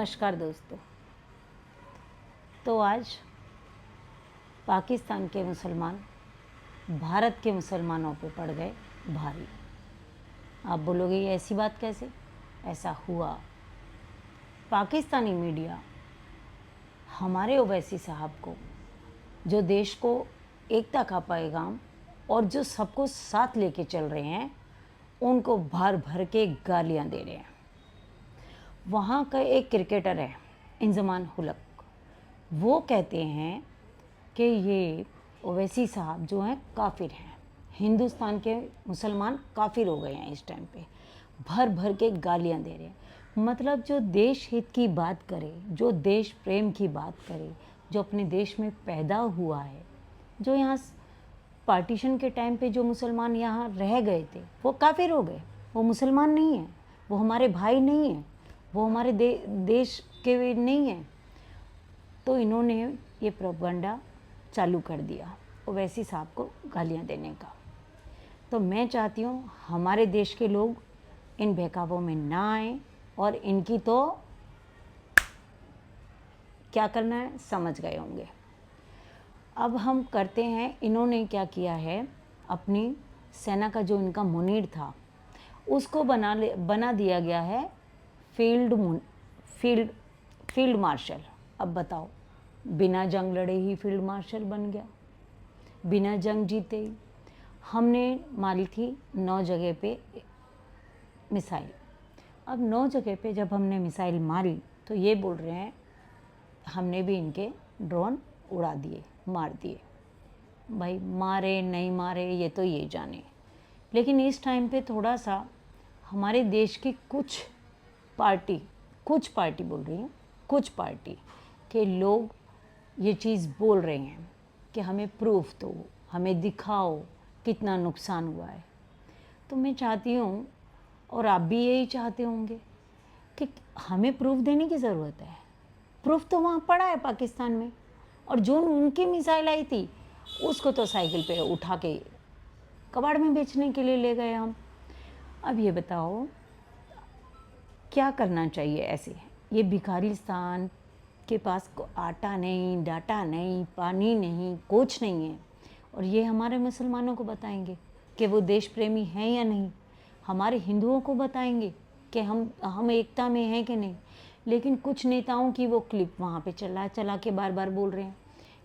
नमस्कार दोस्तों। तो आज पाकिस्तान के मुसलमान भारत के मुसलमानों पे पड़ गए भारी। आप बोलोगे ये ऐसी बात कैसे? ऐसा हुआ। पाकिस्तानी मीडिया हमारे ओवैसी साहब को, जो देश को एकता का पैगाम और जो सबको साथ लेके चल रहे हैं, उनको भर भर के गालियां दे रहे हैं। वहाँ का एक क्रिकेटर है इंजमान हुलक, वो कहते हैं कि ये ओवैसी साहब जो हैं काफिर हैं, हिंदुस्तान के मुसलमान काफिर हो गए हैं इस टाइम पे। भर भर के गालियां दे रहे हैं। मतलब जो देश हित की बात करे, जो देश प्रेम की बात करे, जो अपने देश में पैदा हुआ है, जो यहाँ पार्टीशन के टाइम पे जो मुसलमान यहाँ रह गए थे, वो काफिर हो गए। वो मुसलमान नहीं है, वो हमारे भाई नहीं है, वो हमारे देश के नहीं है। तो इन्होंने ये प्रोपगंडा चालू कर दिया ओवैसी साहब को गालियां देने का। तो मैं चाहती हूँ हमारे देश के लोग इन बहकावों में ना आए, और इनकी तो क्या करना है समझ गए होंगे। अब हम करते हैं, इन्होंने क्या किया है, अपनी सेना का जो इनका मुनीर था उसको बना दिया गया है फील्ड मार्शल। अब बताओ, बिना जंग लड़े ही फील्ड मार्शल बन गया, बिना जंग जीते ही। हमने मारी थी 9 जगह पे मिसाइल। अब 9 जगह पे जब हमने मिसाइल मारी तो ये बोल रहे हैं हमने भी इनके ड्रोन उड़ा दिए, मार दिए। भाई मारे नहीं मारे ये तो ये जाने, लेकिन इस टाइम पे थोड़ा सा हमारे देश की कुछ पार्टी बोल रही हूँ, कुछ पार्टी के लोग ये चीज़ बोल रहे हैं कि हमें प्रूफ दो, हमें दिखाओ कितना नुकसान हुआ है। तो मैं चाहती हूँ, और आप भी यही चाहते होंगे, कि हमें प्रूफ देने की ज़रूरत है। प्रूफ तो वहाँ पड़ा है पाकिस्तान में, और जो उनकी मिसाइल आई थी उसको तो साइकिल पे उठा के कबाड़ में बेचने के लिए ले गए हम। अब ये बताओ क्या करना चाहिए ऐसे? ये भिखारिस्तान के पास आटा नहीं, डाटा नहीं, पानी नहीं, कुछ नहीं है, और ये हमारे मुसलमानों को बताएंगे कि वो देश प्रेमी हैं या नहीं, हमारे हिंदुओं को बताएंगे कि हम एकता में हैं कि नहीं। लेकिन कुछ नेताओं की वो क्लिप वहाँ पे चला के बार बार बोल रहे हैं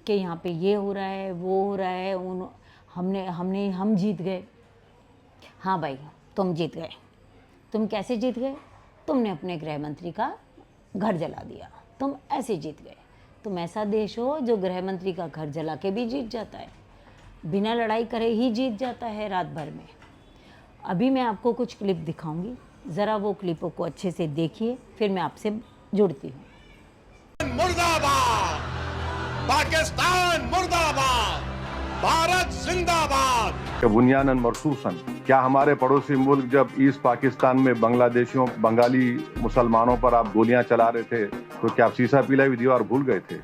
कि यहाँ पे ये हो रहा है, वो हो रहा है, हम जीत गए। हाँ भाई, तुम जीत गए। तुम कैसे जीत गए? तुमने अपने गृह मंत्री का घर जला दिया, तुम ऐसे जीत गए। तुम ऐसा देश हो जो गृह मंत्री का घर जला के भी जीत जाता है, बिना लड़ाई करे ही जीत जाता है रात भर में। अभी मैं आपको कुछ क्लिप दिखाऊंगी, ज़रा वो क्लिपों को अच्छे से देखिए, फिर मैं आपसे जुड़ती हूँ। मुर्दाबाद, पाकिस्तान मुर्दाबाद, भारत जिंदाबाद। बुनियानन मरसूसन, क्या हमारे पड़ोसी मुल्क जब ईस्ट पाकिस्तान में बांग्लादेशियों, बंगाली मुसलमानों पर आप गोलियां चला रहे थे तो क्या आप सीसा पिलाई दीवार भूल गए थे?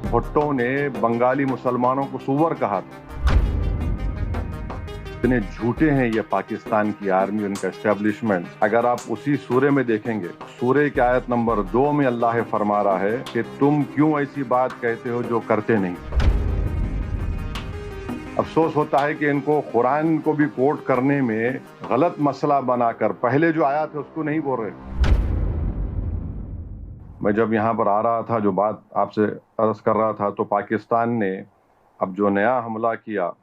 भुट्टो ने बंगाली मुसलमानों को सुअर कहा था। इतने झूठे हैं ये पाकिस्तान की आर्मी, उनका एस्टेब्लिशमेंट। अगर आप उसी सूरे में देखेंगे, सूरे की आयत नंबर 2 में अल्लाह फरमा रहा है कि तुम क्यों ऐसी बात कहते हो जो करते नहीं। अफसोस होता है कि इनको कुरान को भी कोट करने में गलत मसला बनाकर पहले जो आया था उसको नहीं बोल रहे। मैं जब यहाँ पर आ रहा था, जो बात आपसे अर्ज कर रहा था, तो पाकिस्तान ने अब जो नया हमला किया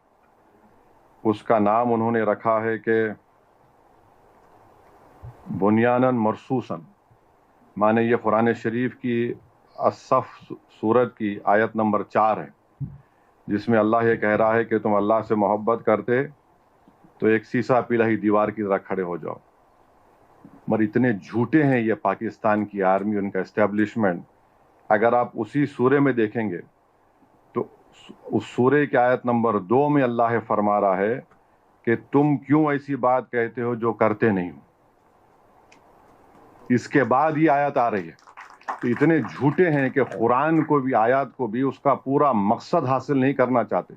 उसका नाम उन्होंने रखा है कि बुनियानन मरसूसन, माने ये कुरान शरीफ की असफ सूरत की आयत नंबर 4 है, जिसमें अल्लाह ये कह रहा है कि तुम अल्लाह से मोहब्बत करते तो एक सीसा पिलाई दीवार की तरह खड़े हो जाओ। मगर इतने झूठे हैं ये पाकिस्तान की आर्मी, उनका एस्टेब्लिशमेंट। अगर आप उसी सूरे में देखेंगे तो उस सूरे की आयत नंबर 2 में अल्लाह फरमा रहा है कि तुम क्यों ऐसी बात कहते हो जो करते नहीं हो। इसके बाद ये आयत आ रही है। तो इतने झूठे हैं कि कुरान को भी, आयत को भी, उसका पूरा मकसद हासिल नहीं करना चाहते।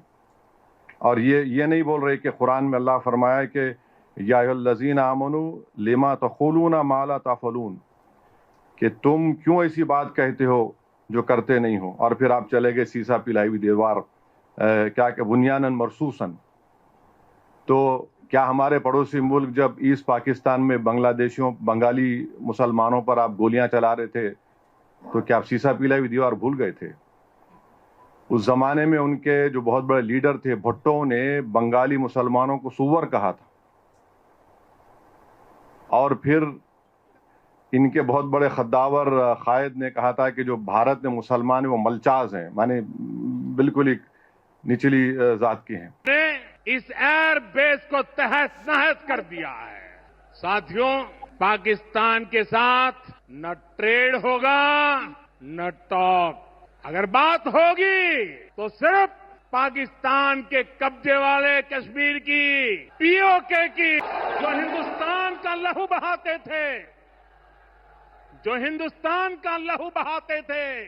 और ये नहीं बोल रहे कि कुरान में अल्लाह फरमाया कि या अय्युहल्लज़ीना आमनू लिमा तक़ूलूना मा ला तफ़अलून, कि तुम क्यों ऐसी बात कहते हो जो करते नहीं हो, और फिर आप चले गए सीसा पिलाई हुई दीवार, क्या कि बुनियानन मरसूसन। तो क्या हमारे पड़ोसी मुल्क जब ईस्ट पाकिस्तान में बांग्लादेशियों, बंगाली मुसलमानों पर आप गोलियां चला रहे थे, तो क्या आप सीसा पिलाई हुई दीवार भूल गए थे? उस जमाने में उनके जो बहुत बड़े लीडर थे, भुट्टो ने बंगाली मुसलमानों को सुअर कहा था, और फिर इनके बहुत बड़े खद्दावर कायद ने कहा था कि जो भारत में मुसलमान है वो मलचाज हैं, माने बिल्कुल ही निचली जात के हैं। ने इस एयर बेस को तहस नहस कर दिया है। साथियों, पाकिस्तान के साथ न ट्रेड होगा न टॉक। अगर बात होगी तो सिर्फ पाकिस्तान के कब्जे वाले कश्मीर की, पीओके की, जो हिंदुस्तान का लहू बहाते थे, जो हिंदुस्तान का लहू बहाते थे,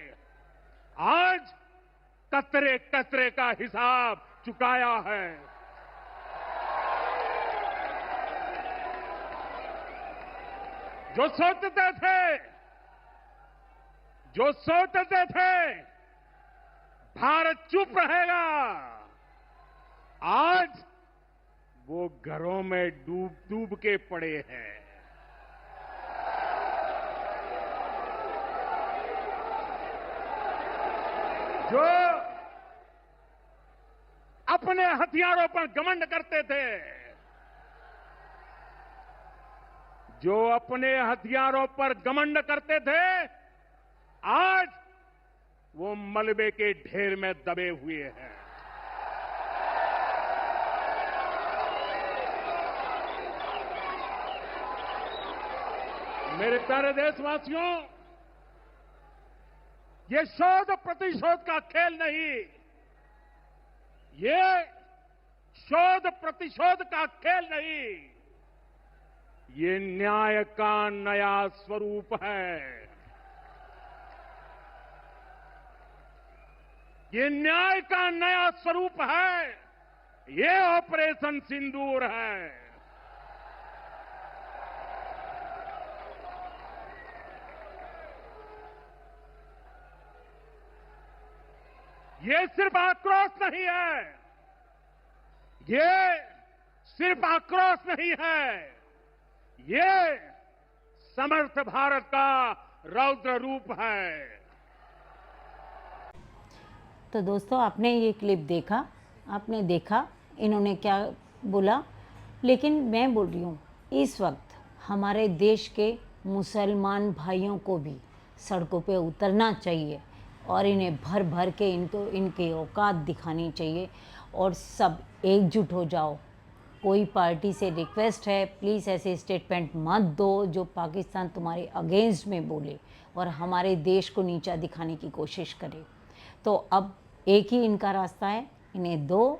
आज कतरे कतरे का हिसाब चुकाया है। जो सोचते थे भारत चुप रहेगा, आज वो घरों में डूब डूब के पड़े हैं। जो अपने हथियारों पर घमंड करते थे, जो अपने हथियारों पर घमंड करते थे, आज वो मलबे के ढेर में दबे हुए हैं। मेरे प्यारे देशवासियों, ये शोध प्रतिशोध का खेल नहीं, ये शोध प्रतिशोध का खेल नहीं, ये न्याय का नया स्वरूप है। ये न्याय का नया स्वरूप है। ये ऑपरेशन सिंदूर है। ये सिर्फ आक्रोश नहीं है, ये सिर्फ आक्रोश नहीं है, ये समर्थ भारत का रौद्र रूप है। तो दोस्तों, आपने ये क्लिप देखा, आपने देखा इन्होंने क्या बोला, लेकिन मैं बोल रही हूँ इस वक्त हमारे देश के मुसलमान भाइयों को भी सड़कों पे उतरना चाहिए और इन्हें भर भर के इनकी औकात दिखानी चाहिए और सब एकजुट हो जाओ। कोई पार्टी से रिक्वेस्ट है, प्लीज़ ऐसे स्टेटमेंट मत दो जो पाकिस्तान तुम्हारे अगेंस्ट में बोले और हमारे देश को नीचा दिखाने की कोशिश करे। तो अब एक ही इनका रास्ता है, इन्हें दो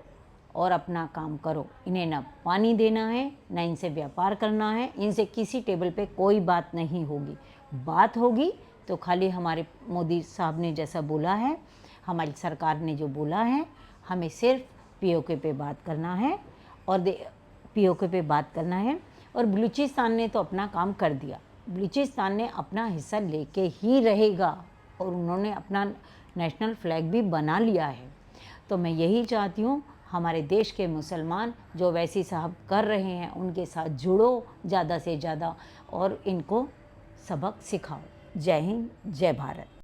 और अपना काम करो। इन्हें ना पानी देना है, ना इनसे व्यापार करना है, इनसे किसी टेबल पे कोई बात नहीं होगी। बात होगी तो खाली हमारे मोदी साहब ने जैसा बोला है, हमारी सरकार ने जो बोला है, हमें सिर्फ पीओके पे बात करना है और पीओके पे बात करना है। और बलूचिस्तान ने तो अपना काम कर दिया, बलूचिस्तान ने अपना हिस्सा लेके ही रहेगा और उन्होंने अपना नेशनल फ्लैग भी बना लिया है। तो मैं यही चाहती हूँ हमारे देश के मुसलमान जो वैसी साहब कर रहे हैं उनके साथ जुड़ो ज़्यादा से ज़्यादा और इनको सबक सिखाओ। जय हिंद, जय भारत।